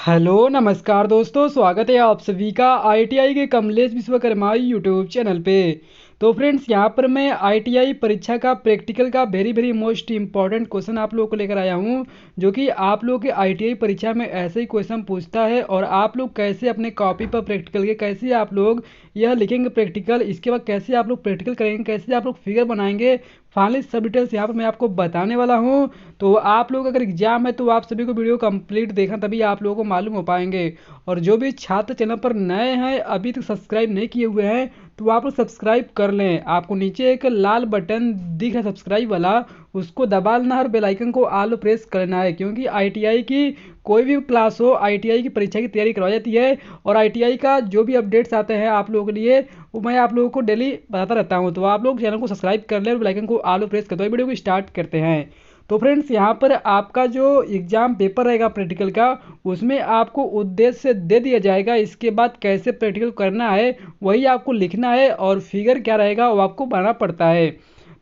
Hello नमस्कार दोस्तों, स्वागत है आप सभी का आईटीआई के कमलेश विश्वकर्मा यूट्यूब चैनल पे। तो फ्रेंड्स, यहाँ पर मैं आईटीआई परीक्षा का प्रैक्टिकल का वेरी मोस्ट इंपॉर्टेंट क्वेश्चन आप लोगों को लेकर आया हूँ, जो कि आप लोगों के आईटीआई परीक्षा में ऐसे ही क्वेश्चन पूछता है और आप लोग कैसे अपने कॉपी पर प्रैक्टिकल के कैसे आप लोग यह लिखेंगे प्रैक्टिकल, इसके बाद कैसे आप लोग प्रैक्टिकल करेंगे, कैसे आप लोग फिगर बनाएंगे, फाइनली सब डिटेल्स यहाँ पर मैं आपको बताने वाला हूँ। तो आप लोग अगर एग्जाम है तो आप सभी को वीडियो कंप्लीट देखना, तभी आप लोगों को मालूम हो पाएंगे। और जो भी छात्र चैनल पर नए हैं, अभी तक सब्सक्राइब नहीं किए हुए हैं, तो आप लोग सब्सक्राइब कर लें। आपको नीचे एक लाल बटन दिख रहा है सब्सक्राइब वाला, उसको दबा लेना और बेल आइकन को ऑल प्रेस करना है, क्योंकि आईटीआई की कोई भी क्लास हो, आईटीआई की परीक्षा की तैयारी करवाई जाती है और आईटीआई का जो भी अपडेट्स आते हैं आप लोगों के लिए, वो मैं आप लोगों को डेली बताता रहता हूँ। तो आप लोग चैनल को सब्सक्राइब कर लें और बेल आइकन को ऑल प्रेस कर दो। वीडियो को स्टार्ट करते हैं। तो फ्रेंड्स, यहाँ पर आपका जो एग्ज़ाम पेपर रहेगा प्रैक्टिकल का, उसमें आपको उद्देश्य दे दिया जाएगा। इसके बाद कैसे प्रैक्टिकल करना है वही आपको लिखना है और फिगर क्या रहेगा वो आपको बनाना पड़ता है।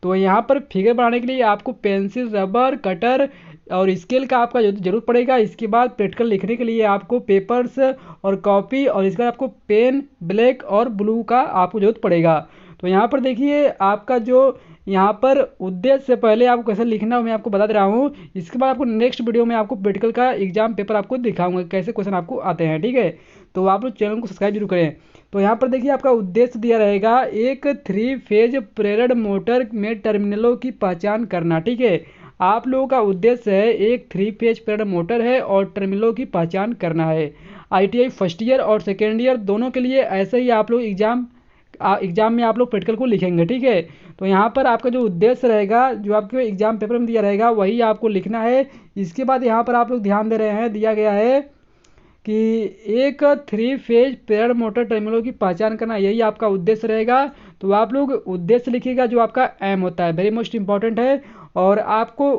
तो यहाँ पर फिगर बनाने के लिए आपको पेंसिल, रबर, कटर और स्केल का आपका जरूरत पड़ेगा। इसके बाद प्रैक्टिकल लिखने के लिए आपको पेपर्स और कॉपी और इसके बाद आपको पेन ब्लैक और ब्लू का आपको जरूरत पड़ेगा। तो यहाँ पर देखिए, आपका जो यहाँ पर उद्देश्य से पहले आपको कैसे लिखना है मैं आपको बता दे रहा हूँ। इसके बाद आपको नेक्स्ट वीडियो में आपको प्रैक्टिकल का एग्जाम पेपर आपको दिखाऊंगा कैसे क्वेश्चन आपको आते हैं, ठीक है। तो आप लोग चैनल को सब्सक्राइब जरूर करें। तो यहाँ पर देखिए, आपका उद्देश्य दिया रहेगा एक 3 फेज प्रेरण मोटर में टर्मिनलों की पहचान करना, ठीक है। आप लोगों का उद्देश्य है एक 3 फेज प्रेरण मोटर है और टर्मिनलों की पहचान करना है। आईटीआई फर्स्ट ईयर और सेकेंड ईयर दोनों के लिए ऐसे ही आप लोग एग्जाम में आप लोग प्रैक्टिकल को लिखेंगे, ठीक है। तो यहाँ पर आपका जो उद्देश्य रहेगा, जो आपके एग्जाम पेपर में दिया रहेगा, वही आपको लिखना है। इसके बाद यहाँ पर आप लोग ध्यान दे रहे हैं, दिया गया है कि एक 3 फेज प्रेरण मोटर टर्मिनलों की पहचान करना, यही आपका उद्देश्य रहेगा। तो आप लोग उद्देश्य लिखिएगा, जो आपका एम होता है, वेरी मोस्ट इंपॉर्टेंट है। और आपको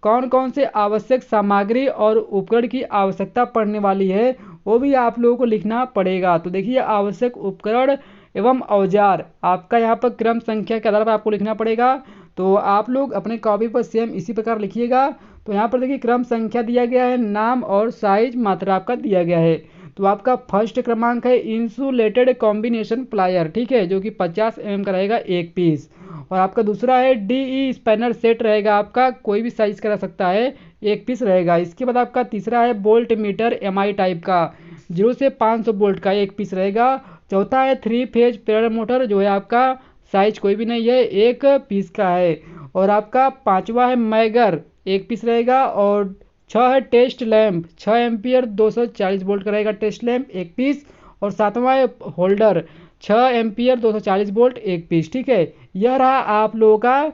कौन कौन से आवश्यक सामग्री और उपकरण की आवश्यकता पड़ने वाली है वो भी आप लोगों को लिखना पड़ेगा। तो देखिए, आवश्यक उपकरण एवं औजार आपका यहाँ पर क्रम संख्या के आधार पर आपको लिखना पड़ेगा। तो आप लोग अपने कॉपी पर सेम इसी प्रकार लिखिएगा। तो यहाँ पर देखिए, क्रम संख्या दिया गया है, नाम और साइज मात्रा आपका दिया गया है। तो आपका फर्स्ट क्रमांक है इंसुलेटेड कॉम्बिनेशन प्लायर, ठीक है, जो कि 50 mm का रहेगा एक पीस। और आपका दूसरा है डीई स्पैनर सेट रहेगा, आपका कोई भी साइज का रह सकता है, एक पीस रहेगा। इसके बाद आपका तीसरा है बोल्ट मीटर एमआई टाइप का, 0 से 500 बोल्ट का एक पीस रहेगा। चौथा है 3 फेज प्रेरण मोटर, जो है आपका साइज कोई भी नहीं है, एक पीस का है। और आपका पांचवा है मैगर, एक पीस रहेगा। और 6 है टेस्ट लैंप, 6 एम्पियर 240 वोल्ट का रहेगा टेस्ट लैंप, एक पीस। और सातवां है होल्डर, 6 एम्पियर 240 वोल्ट, एक पीस, ठीक है। यह रहा आप लोगों का।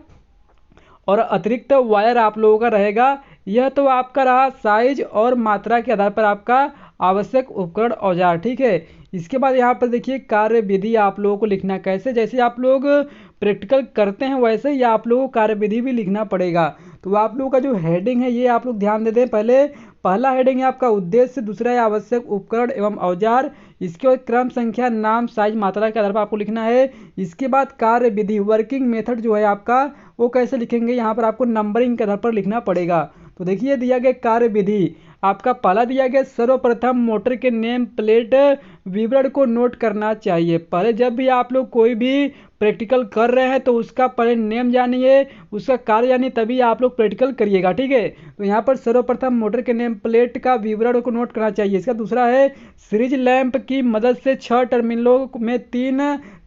और अतिरिक्त वायर आप लोगों का रहेगा। यह तो आपका रहा साइज और मात्रा के आधार पर आपका आवश्यक उपकरण औजार, ठीक है। इसके बाद यहाँ पर देखिए, कार्य विधि आप लोगों को लिखना कैसे, जैसे आप लोग प्रैक्टिकल करते हैं वैसे ही आप लोगों को कार्य विधि भी लिखना पड़ेगा। तो आप लोगों का जो हेडिंग है ये आप लोग ध्यान दे दें। पहले पहला हेडिंग है आपका उद्देश्य, दूसरा है आवश्यक उपकरण एवं औजार, इसके बाद क्रम संख्या, नाम, साइज, मात्रा के आधार पर आपको लिखना है। इसके बाद कार्य विधि, वर्किंग मेथड जो है आपका, वो कैसे लिखेंगे, यहाँ पर आपको नंबरिंग के आधार पर लिखना पड़ेगा। तो देखिए, दिया गया कार्य विधि आपका पहला दिया गया, सर्वप्रथम मोटर के नेम प्लेट विवरण को नोट करना चाहिए। पहले जब भी आप लोग कोई भी प्रैक्टिकल कर रहे हैं तो उसका पहले नेम जानिए, उसका कार्य जानिए, तभी आप लोग प्रैक्टिकल करिएगा, ठीक है। तो यहाँ पर सर्वप्रथम मोटर के नेम प्लेट का विवरण को नोट करना चाहिए। इसका दूसरा है सीरीज लैंप की मदद से 6 टर्मिनलों में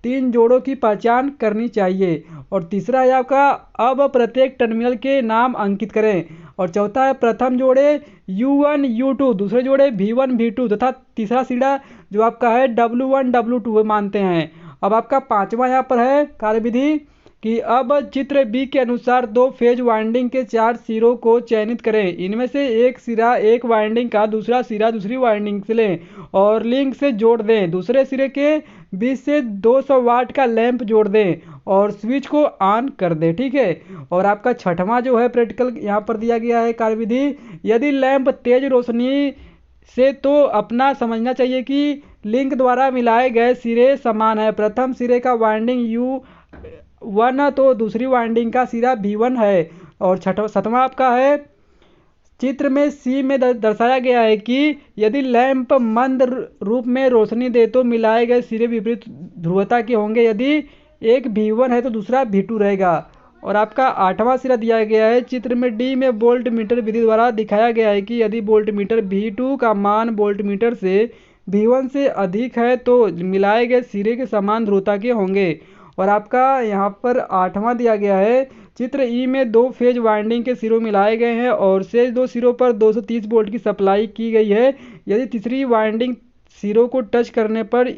तीन जोड़ों की पहचान करनी चाहिए। और तीसरा है आपका, अब प्रत्येक टर्मिनल के नाम अंकित करें। और चौथा है प्रथम जोड़े U1 U2, दूसरे जोड़े V1 V2 तथा तीसरा सीढ़ा जो आपका है W1 W2 मानते हैं। अब आपका पांचवा यहाँ पर है कार्य विधि कि अब चित्र बी के अनुसार 2 फेज वाइंडिंग के 4 सिरों को चयनित करें। इनमें से एक सिरा एक वाइंडिंग का, दूसरा सिरा दूसरी वाइंडिंग से लें और लिंक से जोड़ दें। दूसरे सिरे के बीच से 200 वाट का लैंप जोड़ दें और स्विच को ऑन कर दें, ठीक है। और आपका छठवां जो है प्रैक्टिकल यहाँ पर दिया गया है कार्य विधि, यदि लैंप तेज रोशनी से तो अपना समझना चाहिए कि लिंक द्वारा मिलाए गए सिरे समान है। प्रथम सिरे का वाइंडिंग U1 तो दूसरी वाइंडिंग का सिरा V1 है। और छठवां 7वां आपका है चित्र में सी में दर्शाया गया है कि यदि लैंप मंद रूप में रोशनी दे तो मिलाए गए सिरे विपरीत ध्रुवता के होंगे। यदि एक V1 है तो दूसरा V2 रहेगा। और आपका 8वां सिरा दिया गया है। चित्र में डी में वोल्ट मीटर विधि द्वारा दिखाया गया है कि यदि वोल्ट मीटर V2 का मान वोल्ट मीटर से V1 से अधिक है तो मिलाए गए सिरे के समान ध्रुवता के होंगे। और आपका यहाँ पर 8वां दिया गया है। चित्र ई में 2 फेज वाइंडिंग के सिरों मिलाए गए हैं और शेष 2 सिरों पर 230 वोल्ट की सप्लाई की गई है। यदि तीसरी वाइंडिंग सिरों को टच करने पर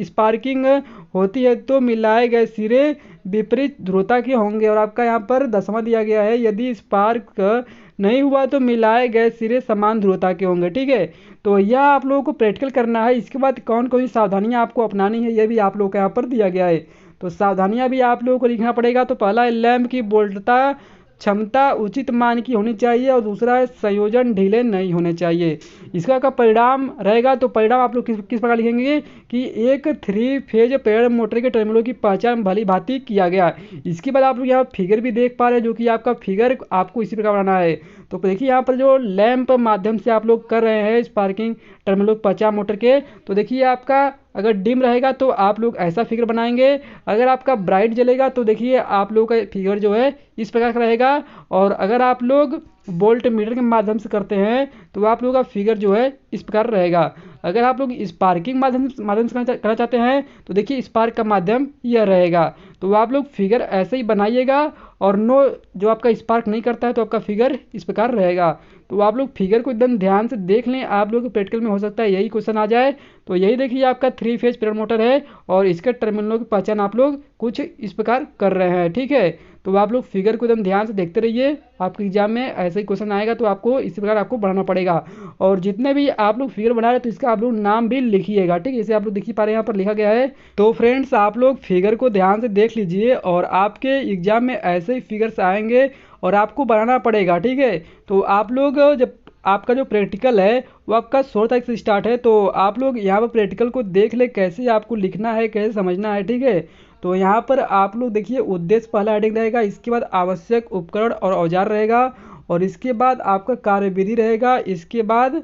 स्पार्किंग होती है तो मिलाए गए सिरे विपरीत ध्रुवता के होंगे। और आपका यहाँ पर 10वां दिया गया है। यदि स्पार्क नहीं हुआ तो मिलाए गए सिरे समान ध्रुवता के होंगे। ठीक है, तो यह आप लोगों को प्रैक्टिकल करना है। इसके बाद कौन कौन सी सावधानियां आपको अपनानी है यह भी आप लोगों को यहाँ पर दिया गया है। तो सावधानियां भी आप लोगों को लिखना पड़ेगा। तो पहला है लैंप की वोल्टता क्षमता उचित मान की होनी चाहिए और दूसरा है संयोजन ढीले नहीं होने चाहिए। इसका का परिणाम रहेगा तो परिणाम आप लोग किस प्रकार लिखेंगे कि एक 3 फेज प्रेरण मोटर के टर्मिनलों की पहचान भली भांति किया गया। इसके बाद आप लोग यहाँ फिगर भी देख पा रहे हैं जो कि आपका फिगर आपको इसी प्रकार बनाना है। तो देखिए यहाँ पर जो लैंप माध्यम से आप लोग कर रहे हैं स्पार्किंग टर्मिनलों की पहचान मोटर के, तो देखिए आपका अगर डिम रहेगा तो आप लोग ऐसा फिगर बनाएंगे। अगर आपका ब्राइट जलेगा तो देखिए आप लोग का फिगर जो है इस प्रकार का रहेगा। और अगर आप लोग वोल्ट मीटर के माध्यम से करते हैं तो आप लोगों का फिगर जो है इस प्रकार रहेगा। अगर आप लोग स्पार्किंग माध्यम से करना चाहते हैं तो देखिए स्पार्क का माध्यम यह रहेगा। तो आप लोग फिगर ऐसे ही बनाइएगा। और नो जो आपका स्पार्क नहीं करता है तो आपका फिगर इस प्रकार रहेगा। तो आप लोग फिगर को एकदम ध्यान से देख लें। आप लोग प्रैक्टिकल में हो सकता है यही क्वेश्चन आ जाए। तो यही देखिए आपका 3 फेज प्रेरण मोटर है और इसके टर्मिनलों की पहचान आप लोग कुछ इस प्रकार कर रहे हैं। ठीक है, तो आप लोग फिगर को एकदम ध्यान से देखते रहिए। आपके एग्जाम में ऐसे ही क्वेश्चन आएगा तो आपको इसी प्रकार आपको बनाना पड़ेगा। और जितने भी आप लोग फिगर बना रहे हैं तो इसका आप लोग नाम भी लिखिएगा। ठीक है, जैसे आप लोग देख ही पा रहे हैं यहाँ पर लिखा गया है। तो फ्रेंड्स आप लोग फिगर को ध्यान से देख लीजिए और आपके एग्जाम में ऐसे ही फिगर्स आएंगे और आपको बनाना पड़ेगा। ठीक है, तो आप लोग जब आपका जो प्रैक्टिकल है वो आपका 16 तारीख से स्टार्ट है तो आप लोग यहाँ पर प्रैक्टिकल को देख ले कैसे आपको लिखना है कैसे समझना है। ठीक है, तो यहाँ पर आप लोग देखिए उद्देश्य पहला हेडिंग रहेगा। इसके बाद आवश्यक उपकरण और औजार रहेगा और इसके बाद आपका कार्यविधि रहेगा। इसके बाद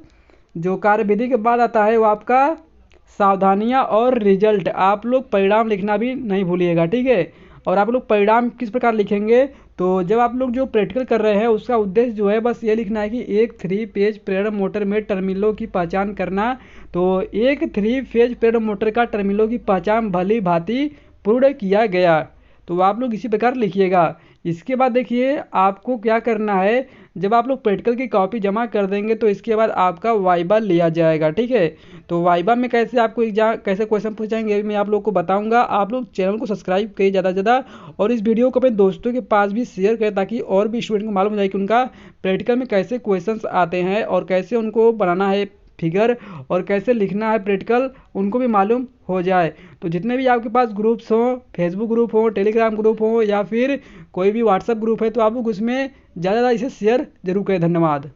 जो कार्यविधि के बाद आता है वो आपका सावधानियां और रिजल्ट। आप लोग परिणाम लिखना भी नहीं भूलिएगा। ठीक है, और आप लोग परिणाम किस प्रकार लिखेंगे तो जब आप लोग जो प्रैक्टिकल कर रहे हैं उसका उद्देश्य जो है बस ये लिखना है कि एक 3 फेज प्रेरण मोटर में टर्मिनलों की पहचान करना। तो एक 3 फेज प्रेरण मोटर का टर्मिनलों की पहचान भली भांति पूर्ण किया गया। तो आप लोग इसी प्रकार लिखिएगा। इसके बाद देखिए आपको क्या करना है, जब आप लोग प्रैक्टिकल की कॉपी जमा कर देंगे तो इसके बाद आपका वाइबा लिया जाएगा। ठीक है, तो वाइबा में कैसे आपको एग्जाम कैसे क्वेश्चन पूछेंगे मैं आप लोग को बताऊंगा। आप लोग चैनल को सब्सक्राइब करिए ज़्यादा से ज़्यादा और इस वीडियो को अपने दोस्तों के पास भी शेयर करें ताकि और भी स्टूडेंट को मालूम हो जाए कि उनका प्रैक्टिकल में कैसे क्वेश्चंस आते हैं और कैसे उनको बनाना है फिगर और कैसे लिखना है प्रैक्टिकल उनको भी मालूम हो जाए। तो जितने भी आपके पास ग्रुप्स हो, फेसबुक ग्रुप हो, टेलीग्राम ग्रुप हो या फिर कोई भी व्हाट्सएप ग्रुप है तो आप लोग उसमें ज़्यादा इसे शेयर जरूर करें। धन्यवाद।